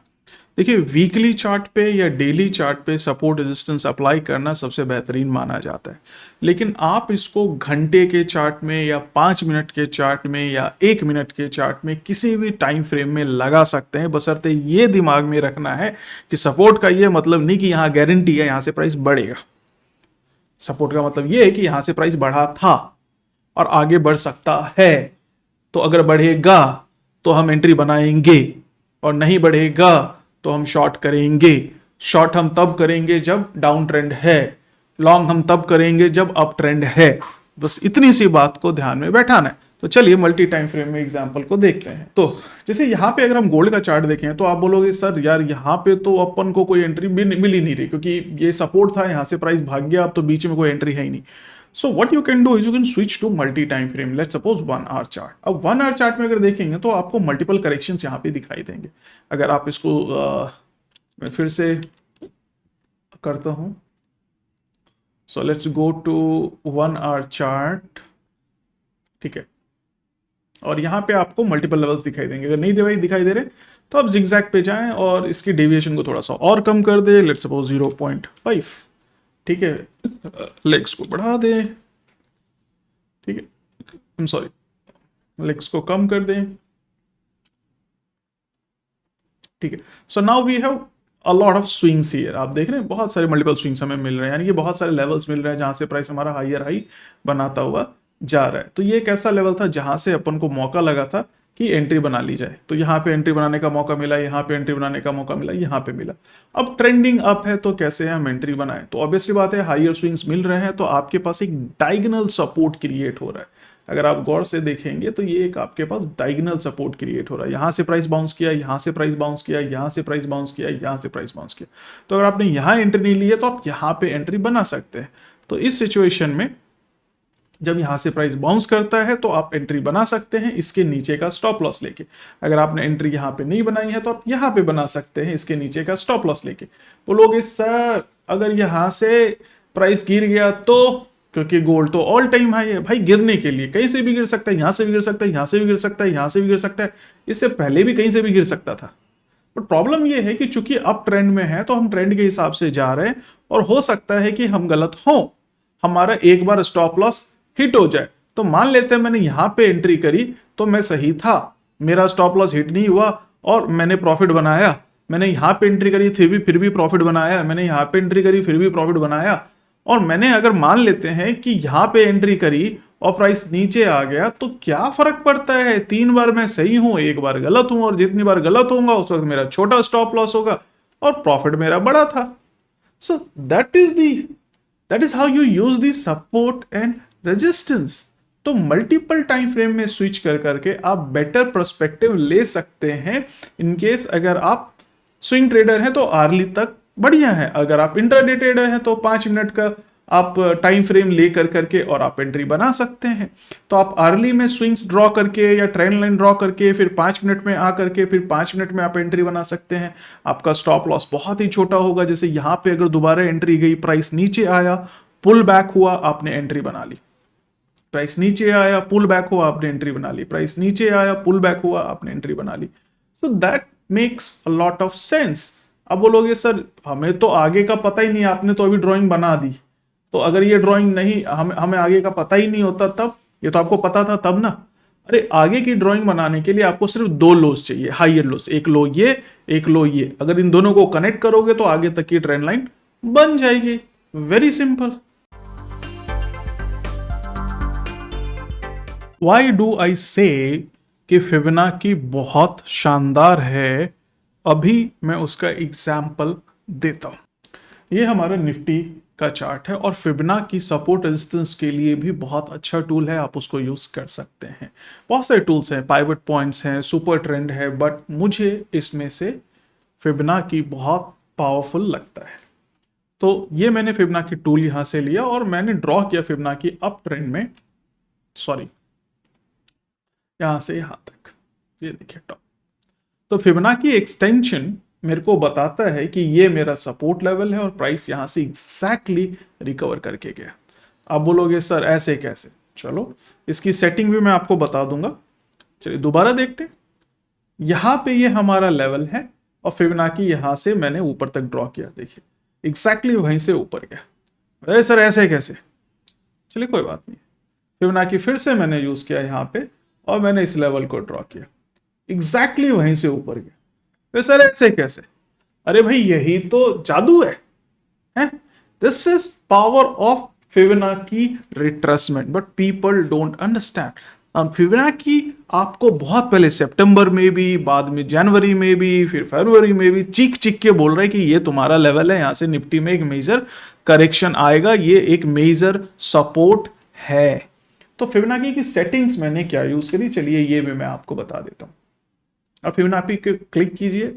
देखिए वीकली चार्ट पे या डेली चार्ट पे सपोर्ट रेजिस्टेंस अप्लाई करना सबसे बेहतरीन माना जाता है, लेकिन आप इसको घंटे के चार्ट में या 5 मिनट के चार्ट में या 1 मिनट के चार्ट में किसी भी टाइम फ्रेम में लगा सकते हैं, बशर्ते ये दिमाग में रखना है कि सपोर्ट का ये मतलब नहीं कि यहाँ गारंटी है यहाँ से प्राइस बढ़ेगा। सपोर्ट का मतलब ये है कि यहां से प्राइस बढ़ा था और आगे बढ़ सकता है, तो अगर बढ़ेगा तो हम एंट्री बनाएंगे और नहीं बढ़ेगा तो हम शॉर्ट करेंगे। शॉर्ट हम तब करेंगे जब डाउन ट्रेंड है, लॉन्ग हम तब करेंगे जब अप ट्रेंड है। बस इतनी सी बात को ध्यान में बैठाना है। तो चलिए मल्टी टाइम फ्रेम में एग्जांपल को देखते हैं। तो जैसे यहाँ पे अगर हम गोल्ड का चार्ट देखें तो आप बोलोगे सर यार यहाँ पे तो अपन को कोई एंट्री मिल ही नहीं रही, क्योंकि ये सपोर्ट था, यहाँ से प्राइस भाग गया, अब तो बीच में कोई एंट्री है ही नहीं। So what you can do is you can switch to multi time frame. Let's suppose 1 hour chart. अब 1 आवर चार्ट में अगर देखेंगे तो आपको मल्टीपल करेक्शंस यहाँ पे दिखाई देंगे। अगर आप इसको मैं फिर से करता हूं, so let's go to 1 hour chart, ठीक है। और यहाँ पे आपको मल्टीपल लेवल्स दिखाई देंगे। अगर नहीं दिखाई दे रहे तो आप जिगजैग पे जाएं और इसकी डेविएशन को थोड़ा सा और कम कर दे, लेट्स सपोज 0.5, ठीक है। लेग्स को बढ़ा दे, ठीक है, आई एम सॉरी, लेग्स को कम कर दें, ठीक है। So now we have a lot of swings here. आप देख रहे हैं बहुत सारे मल्टीपल स्विंग्स हमें मिल रहे हैं, यानी कि बहुत सारे लेवल्स मिल रहे हैं जहां से प्राइस हमारा हाई बनाता हुआ जा रहा है। तो ये एक ऐसा लेवल था जहां से अपन को मौका लगा था कि एंट्री बना ली जाए। तो यहाँ पे एंट्री बनाने का मौका मिला, यहाँ पे एंट्री बनाने का मौका मिला, यहाँ पे मिला। अब ट्रेंडिंग अप है तो कैसे हम एंट्री बनाएं? तो ऑब्वियसली बात है, हायर स्विंग्स मिल रहे हैं तो आपके पास एक डायगोनल सपोर्ट क्रिएट हो रहा है। अगर आप गौर से देखेंगे तो ये एक आपके पास डायगोनल सपोर्ट क्रिएट हो रहा है। यहाँ से प्राइस बाउंस किया, यहाँ से प्राइस बाउंस किया, यहाँ से प्राइस बाउंस किया, यहाँ से प्राइस बाउंस किया। तो अगर आपने यहाँ एंट्री नहीं ली है तो आप यहाँ पे एंट्री बना सकते हैं। तो इस सिचुएशन में जब यहां से प्राइस बाउंस करता है तो आप एंट्री बना सकते हैं इसके नीचे का स्टॉप लॉस लेके। अगर आपने एंट्री यहां पे नहीं बनाई है तो आप यहां पे बना सकते हैं इसके नीचे का स्टॉप लॉस लेके। बोलोगे सर अगर यहां से प्राइस गिर गया तो, क्योंकि गोल्ड तो ऑल टाइम हाई है भाई, गिरने के लिए कहीं से भी गिर सकता है, यहां से भी गिर सकता है, यहां से भी गिर सकता है, यहां से भी गिर सकता है, इससे पहले भी कहीं से भी गिर सकता था। बट प्रॉब्लम यह है कि चूंकि अप ट्रेंड में है तो हम ट्रेंड के हिसाब से जा रहे हैं और हो सकता है कि हम गलत हो, हमारा एक बार स्टॉप लॉस हिट हो जाए। तो मान लेते हैं मैंने यहां पे एंट्री करी तो मैं सही था, मेरा स्टॉप लॉस हिट नहीं हुआ और मैंने प्रॉफिट बनाया। मैंने यहां पे एंट्री करी थी भी फिर भी प्रॉफिट बनाया, मैंने यहां पे एंट्री करी फिर भी प्रॉफिट बनाया। और मैंने अगर मान लेते हैं कि यहां पे एंट्री करी और प्राइस नीचे आ गया तो क्या फर्क पड़ता है? 3 बार मैं सही हूं, एक बार गलत हूं, और जितनी बार गलत होगा उस वक्त मेरा छोटा स्टॉप लॉस होगा और प्रॉफिट मेरा बड़ा था। So that is how you use the support and resistance. तो मल्टीपल टाइम फ्रेम में स्विच कर करके आप बेटर पर्सपेक्टिव ले सकते हैं। इनकेस अगर आप स्विंग ट्रेडर हैं तो आर्ली तक बढ़िया है, अगर आप इंट्राडे ट्रेडर हैं तो 5 मिनट का आप टाइम फ्रेम ले कर करके और आप एंट्री बना सकते हैं। तो आप अर्ली में स्विंग्स ड्रॉ करके या ट्रेंड लाइन ड्रॉ करके फिर 5 मिनट में आ करके फिर 5 मिनट में आप एंट्री बना सकते हैं। आपका स्टॉप लॉस बहुत ही छोटा होगा। जैसे यहां पे अगर दोबारा एंट्री गई, प्राइस नीचे आया, पुल बैक हुआ, आपने एंट्री बना ली। प्राइस नीचे आया, पुल बैक हुआ, आपने एंट्री बना ली। प्राइस नीचे आया, पुल बैक हुआ, आपने एंट्री बना ली। So that makes a lot of sense. अब बोलोगे सर हमें तो आगे का पता ही नहीं, आपने तो अभी ड्राइंग बना दी। तो अगर ये ड्राइंग नहीं, हमें आगे का पता ही नहीं होता तब, ये तो आपको पता था तब ना। अरे आगे की ड्राइंग बनाने के लिए आपको सिर्फ 2 लोस चाहिए, हायर लोस, एक लो ये, एक लो ये। अगर इन दोनों को कनेक्ट करोगे तो आगे तक की ट्रेंड लाइन बन जाएगी। Very simple. Why do I से कि फिबोनाची बहुत शानदार है? अभी मैं उसका एग्जाम्पल देता हूं। ये हमारा निफ्टी का चार्ट है और फिबोनाची सपोर्ट रेजिस्टेंस के लिए भी बहुत अच्छा टूल है, आप उसको यूज कर सकते हैं। बहुत सारे टूल्स हैं, पाइवट पॉइंट्स हैं, सुपर ट्रेंड है, बट मुझे इसमें से फिबोनाची बहुत पावरफुल लगता है। तो ये मैंने फिबोनाची टूल यहां से लिया और मैंने ड्रॉ किया फिबोनाची अप ट्रेंड में, सॉरी यहां से यहां तक, ये देखिए टॉप। तो फिबोनाची एक्सटेंशन मेरे को बताता है कि ये मेरा सपोर्ट लेवल है और प्राइस यहां से एग्जैक्टली रिकवर करके गया। आप बोलोगे सर ऐसे कैसे? चलो इसकी सेटिंग भी मैं आपको बता दूंगा। चलिए दोबारा देखते हैं। यहां पे ये हमारा लेवल है और फिबोनाची यहां से मैंने ऊपर तक ड्रॉ किया, देखिए एग्जैक्टली वहीं से ऊपर गया। अरे सर ऐसे कैसे? चलिए कोई बात नहीं, फिबोनाची फिर से मैंने यूज किया यहां पे और मैंने इस लेवल को ड्रॉ किया, एग्जैक्टली वहीं से ऊपर गया। तो सर ऐसे कैसे? अरे भाई यही तो जादू है? This is power of Fibonacci retracement, but people don't understand. Fibonacci आपको बहुत पहले सितंबर में भी, बाद में जनवरी में भी, फिर फरवरी में भी चीख चीख के बोल रहे हैं कि ये तुम्हारा लेवल है, यहां से निफ्टी में एक मेजर करेक्शन आएगा, ये एक मेजर सपोर्ट है। तो फिबोनाची की सेटिंग्स मैंने क्या यूज करी, चलिए ये भी मैं आपको बता देता हूं। अब फिबोनाची पे क्लिक कीजिए।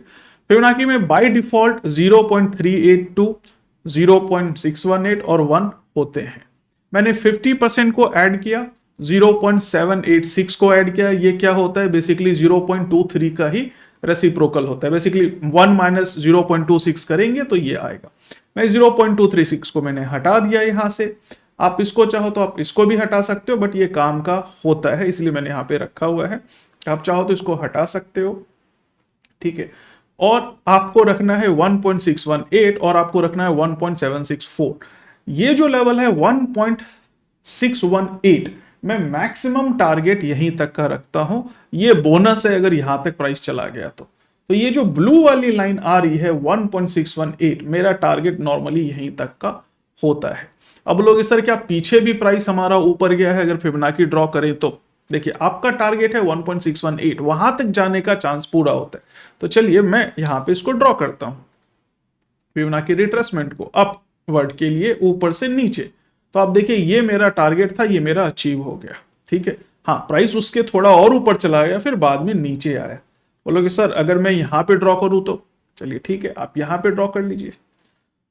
फिबोनाची में बाय डिफॉल्ट 0.382, 0.618 और 1 होते हैं। मैंने 50% को ऐड किया, 0.786 को ऐड किया। ये क्या होता है? बेसिकली 0.23 का ही रेसिप्रोकल होता है। बेसिकली 1 माइनस 0.26 करेंगे तो ये आएगा। मैं 0.236 को मैंने हटा दिया यहां से। आप इसको चाहो तो आप इसको भी हटा सकते हो, बट ये काम का होता है इसलिए मैंने यहां पे रखा हुआ है। आप चाहो तो इसको हटा सकते हो, ठीक है। और आपको रखना है 1.618 और आपको रखना है 1.764। ये जो लेवल है 1.618, मैं मैक्सिमम टारगेट यहीं तक का रखता हूं। ये बोनस है अगर यहां तक प्राइस चला गया तो ये जो ब्लू वाली लाइन आ रही है 1.618, मेरा टारगेट नॉर्मली यहीं तक का होता है। अब लोग सर क्या पीछे भी प्राइस हमारा ऊपर गया है अगर फिबोनाची ड्रॉ करें तो? देखिए आपका टारगेट है 1.618, वहां तक जाने का चांस पूरा होता है। तो चलिए मैं यहां पे इसको ड्रॉ करता हूं, फिबोनाची रिट्रेसमेंट को अपवर्ड के लिए ऊपर से नीचे। तो आप देखिए ये मेरा टारगेट था, ये मेरा अचीव हो गया, ठीक है। हाँ, प्राइस उसके थोड़ा और ऊपर चला गया, फिर बाद में नीचे आया। बोलोगे सर अगर मैं यहां पे ड्रॉ करूं तो, चलिए ठीक है, आप यहां पे ड्रॉ कर लीजिए।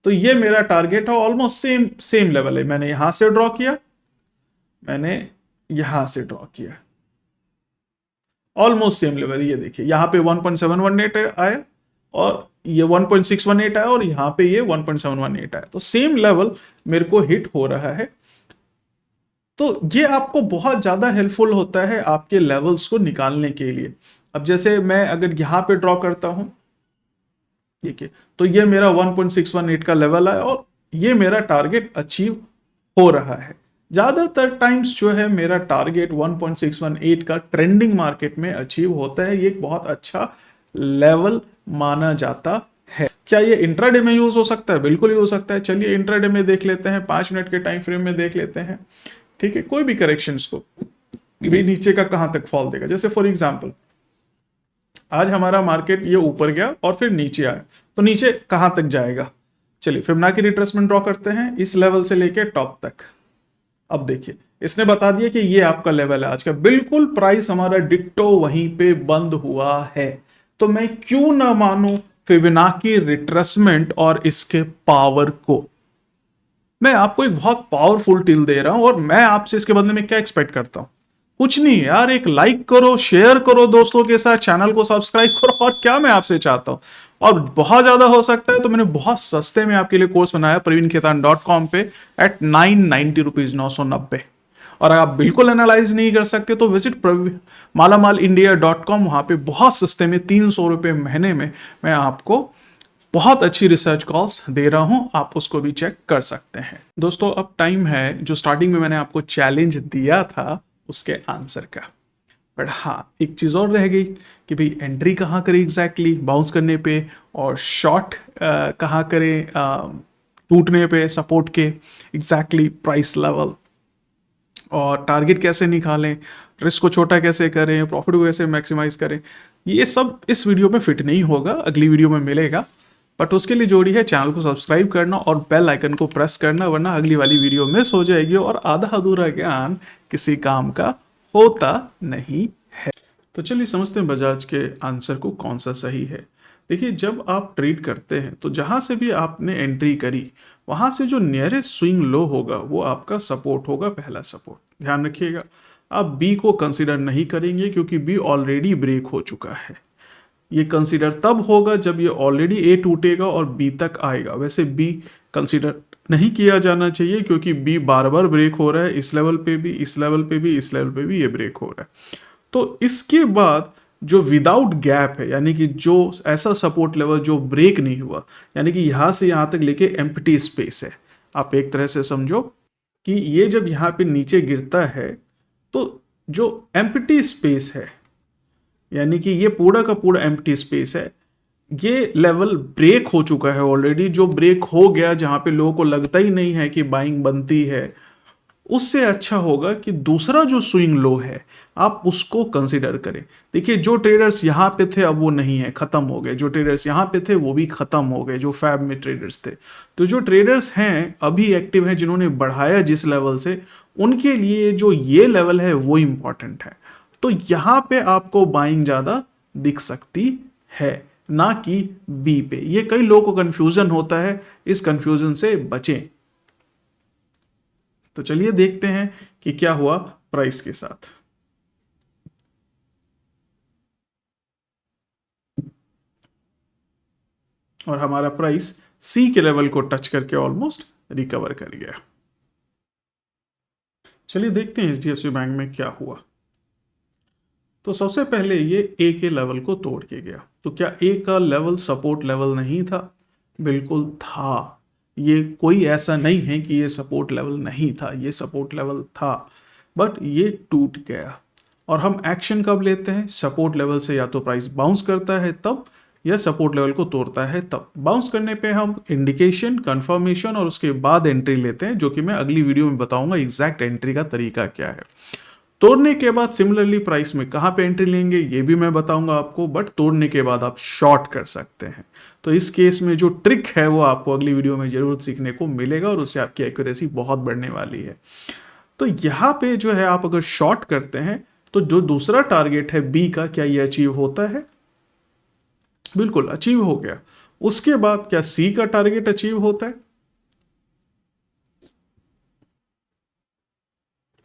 तो ये मेरा टारगेट है, ऑलमोस्ट सेम सेम लेवल है। मैंने यहां से ड्रॉ किया, मैंने यहां से ड्रॉ किया, ऑलमोस्ट सेम लेवल। ये देखिए यहाँ पे 1.718 आया और ये 1.618 आया और यहाँ पे ये 1.718 आया, तो सेम लेवल मेरे को हिट हो रहा है। तो ये आपको बहुत ज्यादा हेल्पफुल होता है आपके लेवल्स को निकालने के लिए। अब जैसे मैं अगर यहां पे ड्रॉ करता हूं, देखिए तो ये मेरा 1.618 का लेवल है और ये मेरा टारगेट अचीव हो रहा है। ज्यादातर टाइम्स जो है मेरा टारगेट 1.618 का ट्रेंडिंग मार्केट में अचीव होता है। ये एक बहुत अच्छा लेवल माना जाता है। क्या ये इंट्राडे में यूज हो सकता है? बिल्कुल ही हो सकता है। चलिए इंट्राडे में देख लेते हैं, 5 मिनट के टाइम फ्रेम में देख लेते हैं, ठीक है। कोई भी करेक्शंस को भी नीचे का कहां तक फॉल देगा। जैसे फॉर एग्जांपल आज हमारा मार्केट ये ऊपर गया और फिर नीचे आया, तो नीचे कहां तक जाएगा। चलिए फिबोनाची रिट्रेसमेंट ड्रॉ करते हैं इस लेवल से लेके टॉप तक। अब देखिए इसने बता दिया कि ये आपका लेवल है आज का, बिल्कुल प्राइस हमारा डिक्टो वहीं पे बंद हुआ है। तो मैं क्यों ना मानूं फिबोनाची रिट्रेसमेंट और इसके पावर को। मैं आपको एक बहुत पावरफुल टिल दे रहा हूं और मैं आपसे इसके बदले में क्या एक्सपेक्ट करता हूं? कुछ नहीं यार, एक लाइक करो, शेयर करो दोस्तों के साथ, चैनल को सब्सक्राइब करो। और क्या मैं आपसे चाहता हूं, और बहुत ज्यादा हो सकता है तो मैंने बहुत सस्ते में आपके लिए कोर्स बनाया praveenkhaitan.com पे एट 990 रुपीज, 990। और अगर आप बिल्कुल एनालाइज नहीं कर सकते तो विजिट malamalindia.com, वहां पे बहुत सस्ते में 300 रुपए महीने में मैं आपको बहुत अच्छी रिसर्च कॉल्स दे रहा हूं, आप उसको भी चेक कर सकते हैं। दोस्तों अब टाइम है जो स्टार्टिंग में मैंने आपको चैलेंज दिया था उसके आंसर का। बट हाँ, एक चीज और रह गई कि भाई एंट्री कहाँ करें एग्जैक्टली बाउंस करने पे, और शॉर्ट कहाँ करें टूटने पे सपोर्ट के एग्जैक्टली प्राइस लेवल, और टारगेट कैसे निकालें, रिस्क को छोटा कैसे करें, प्रॉफिट को कैसे मैक्सिमाइज करें। ये सब इस वीडियो में फिट नहीं होगा, अगली वीडियो में मिलेगा। बट उसके लिए जोड़ी है चैनल को सब्सक्राइब करना और बेल आइकन को प्रेस करना, वरना अगली वाली वीडियो मिस हो जाएगी और आधा अधूरा ज्ञान किसी काम का होता नहीं है। तो चलिए समझते हैं बजाज के आंसर को कौन सा सही है। देखिए जब आप ट्रेड करते हैं तो जहां से भी आपने एंट्री करी वहां से जो नियरेस्ट स्विंग लो होगा वो आपका सपोर्ट होगा, पहला सपोर्ट ध्यान रखिएगा। आप बी को कंसीडर नहीं करेंगे क्योंकि बी ऑलरेडी ब्रेक हो चुका है। ये कंसीडर तब होगा जब ये ऑलरेडी ए टूटेगा और बी तक आएगा। वैसे बी कंसीडर नहीं किया जाना चाहिए क्योंकि बी बार बार ब्रेक हो रहा है, इस लेवल पे भी, इस लेवल पे भी, इस लेवल पे भी ये ब्रेक हो रहा है। तो इसके बाद जो विदाउट गैप है, यानी कि जो ऐसा सपोर्ट लेवल जो ब्रेक नहीं हुआ, यानी कि यहां से यहां तक लेके एम्प्टी स्पेस है। आप एक तरह से समझो कि ये जब यहां पे नीचे गिरता है तो जो एम्प्टी स्पेस है, यानी कि ये पूरा का पूरा एम्प्टी स्पेस है, ये लेवल ब्रेक हो चुका है ऑलरेडी। जो ब्रेक हो गया, जहां पे लोगों को लगता ही नहीं है कि बाइंग बनती है, उससे अच्छा होगा कि दूसरा जो स्विंग लो है आप उसको कंसीडर करें। देखिए जो ट्रेडर्स यहां पे थे अब वो नहीं है, खत्म हो गए। जो ट्रेडर्स यहां पे थे वो भी खत्म हो गए, जो फैब में ट्रेडर्स थे। तो जो ट्रेडर्स हैं अभी एक्टिव हैं, जिन्होंने बढ़ाया जिस लेवल से, उनके लिए जो ये लेवल है वो इंपॉर्टेंट है। तो यहां पे आपको बाइंग ज्यादा दिख सकती है, ना कि बी पे। ये कई लोगों को कंफ्यूजन होता है, इस कंफ्यूजन से बचें। तो चलिए देखते हैं कि क्या हुआ प्राइस के साथ। और हमारा प्राइस सी के लेवल को टच करके ऑलमोस्ट रिकवर कर गया। चलिए देखते हैं एचडीएफसी बैंक में क्या हुआ। तो सबसे पहले ये ए के लेवल को तोड़ के गया। तो क्या ए का लेवल सपोर्ट लेवल नहीं था? बिल्कुल था। ये कोई ऐसा नहीं है कि ये सपोर्ट लेवल नहीं था, ये सपोर्ट लेवल था, बट ये टूट गया। और हम एक्शन कब लेते हैं? सपोर्ट लेवल से या तो प्राइस बाउंस करता है तब, या सपोर्ट लेवल को तोड़ता है तब। बाउंस करने पे हम इंडिकेशन, कंफर्मेशन और उसके बाद एंट्री लेते हैं, जो कि मैं अगली वीडियो में बताऊंगा एग्जैक्ट एंट्री का तरीका क्या है। तोड़ने के बाद सिमिलरली प्राइस में कहाँ पे एंट्री लेंगे ये भी मैं बताऊंगा आपको, बट तोड़ने के बाद आप शॉर्ट कर सकते हैं। तो इस केस में जो ट्रिक है वो आपको अगली वीडियो में जरूर सीखने को मिलेगा और उससे आपकी एक्यूरेसी बहुत बढ़ने वाली है। तो यहाँ पे जो है आप अगर शॉर्ट करते हैं तो जो दूसरा टारगेट है बी का, क्या ये अचीव होता है? बिल्कुल अचीव हो गया। उसके बाद क्या सी का टारगेट अचीव होता है?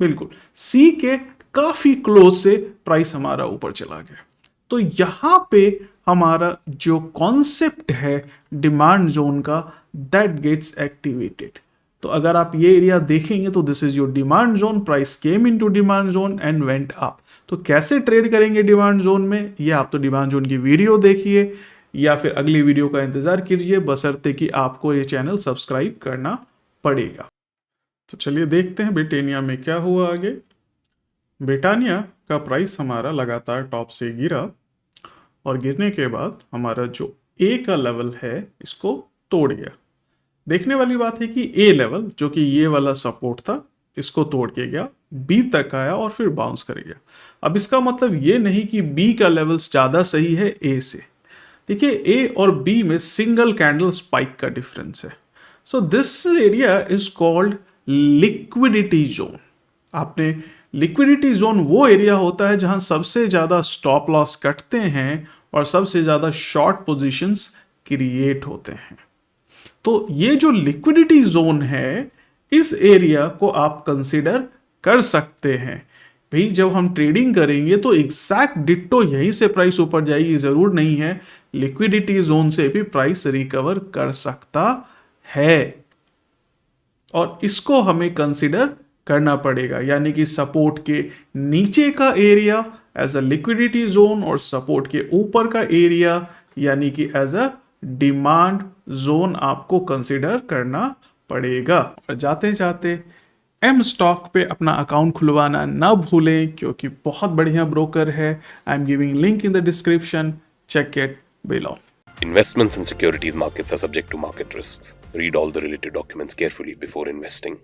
बिल्कुल, सी के काफी क्लोज से प्राइस हमारा ऊपर चला गया। तो यहां पे हमारा जो कॉन्सेप्ट है डिमांड जोन का, दैट गेट्स एक्टिवेटेड। तो अगर आप ये एरिया देखेंगे तो this is your demand zone, price came into demand zone and went up. तो कैसे ट्रेड करेंगे डिमांड जोन में, ये आप तो डिमांड जोन की वीडियो देखिए या फिर अगली वीडियो का इंतजार कीजिए, बशर्ते कि आपको ये चैनल सब्सक्राइब करना पड़ेगा। तो चलिए देखते हैं ब्रिटानिया में क्या हुआ आगे। ब्रिटानिया का प्राइस हमारा लगातार टॉप से गिरा और गिरने के बाद हमारा जो ए का लेवल है इसको तोड़ गया। देखने वाली बात है कि ए लेवल जो कि ये वाला सपोर्ट था इसको तोड़ के गया, बी तक आया और फिर बाउंस कर गया। अब इसका मतलब ये नहीं कि बी का लेवल ज़्यादा सही है ए से। देखिए ए और बी में सिंगल कैंडल स्पाइक का डिफरेंस है। So this area is called liquidity zone. आपने लिक्विडिटी जोन वो एरिया होता है जहां सबसे ज्यादा स्टॉप लॉस कटते हैं और सबसे ज्यादा शॉर्ट पोजीशंस क्रिएट होते हैं। तो ये जो लिक्विडिटी जोन है इस एरिया को आप कंसीडर कर सकते हैं। भाई जब हम ट्रेडिंग करेंगे तो एग्जैक्ट डिट्टो यहीं से प्राइस ऊपर जाएगी जरूर नहीं है, लिक्विडिटी जोन से भी प्राइस रिकवर कर सकता है और इसको हमें कंसीडर करना पड़ेगा। यानी कि सपोर्ट के नीचे का area as a liquidity zone और सपोर्ट के ऊपर का एरिया यानी कि एज अ डिमांड जोन आपको कंसीडर करना पड़ेगा। और जाते जाते एम स्टॉक पे अपना अकाउंट खुलवाना ना भूलें क्योंकि बहुत बढ़िया ब्रोकर है। I am giving link in the description, check it below. Investments in securities markets are subject to market risks. Read all the related documents carefully before investing.